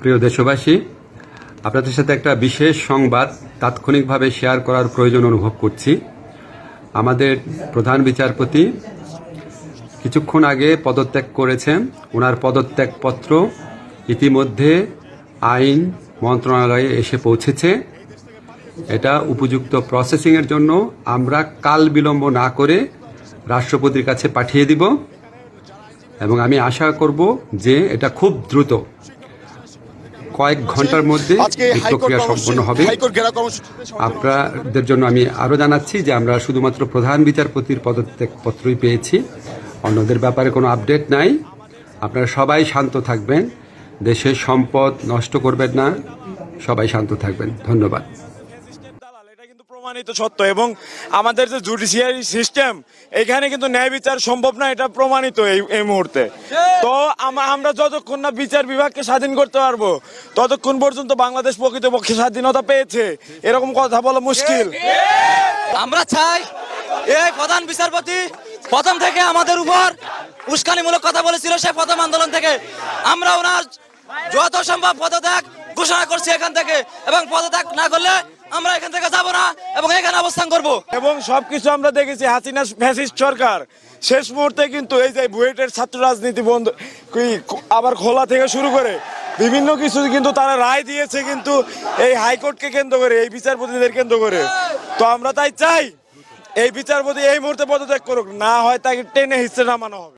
প্রিয় দেশবাসী, আপনাদের সাথে একটা বিশেষ সংবাদ তাৎক্ষণিকভাবে শেয়ার করার প্রয়োজন অনুভব করছি। আমাদের প্রধান বিচারপতি কিছুক্ষণ আগে পদত্যাগ করেছেন। ওনার পদত্যাগপত্র ইতিমধ্যে আইন মন্ত্রণালয়ে এসে পৌঁছেছে। এটা উপযুক্ত প্রসেসিংয়ের জন্য আমরা কাল বিলম্ব না করে রাষ্ট্রপতির কাছে পাঠিয়ে দিব এবং আমি আশা করব যে এটা খুব দ্রুত কয়েক ঘন্টার মধ্যে এই প্রক্রিয়া সম্পন্ন হবে। আপনাদের জন্য আমি আরও জানাচ্ছি যে আমরা শুধুমাত্র প্রধান বিচারপতির পদত্যাগপত্রই পেয়েছি, অন্যদের ব্যাপারে কোনো আপডেট নাই। আপনারা সবাই শান্ত থাকবেন, দেশের সম্পদ নষ্ট করবেন না, সবাই শান্ত থাকবেন। ধন্যবাদ। প্রমাণিত সত্য এবং আমাদের যে জুডিশিয়ারি সিস্টেম, এখানে কিন্তু ন্যায় বিচার সম্ভব না, এটা প্রমাণিত এই মুহূর্তে। তো আমরা যতক্ষণ না বিচার বিভাগকে স্বাধীন করতে পারবো ততক্ষণ পর্যন্ত বাংলাদেশ প্রকৃতপক্ষে স্বাধীনতা পেয়েছে এরকম কথা বলা মুশকিল। আমরা চাই এই প্রধান বিচারপতি প্রথম থেকে আমাদের উপর উস্কানিমূলক কথা বলেছিল, সে প্রথম আন্দোলন থেকে আমরা ওনার যত সম্ভব পদত্যাগ ঘোষণা করছি এখান থেকে, এবং পদত্যাগ না করলে আমরা এখান থেকে যাব না এবং এখানে অবস্থান করব। এবং সবকিছু আমরা দেখেছি, হাসিনা ফ্যাসিস্ট সরকার শেষ মুহূর্তে কিন্তু এই যে বুয়েটের ছাত্র রাজনীতি বন্ধ আবার খোলা থেকে শুরু করে বিভিন্ন কিছু কিন্তু তারা রায় দিয়েছে, কিন্তু এই হাইকোর্টকে কেন্দ্র করে, এই বিচারপতিদের কেন্দ্র করে। তো আমরা তাই চাই এই বিচারপতি এই মুহূর্তে পদত্যাগ করুক, না হয় তাকে টেনে হিসেবে নামানো হবে।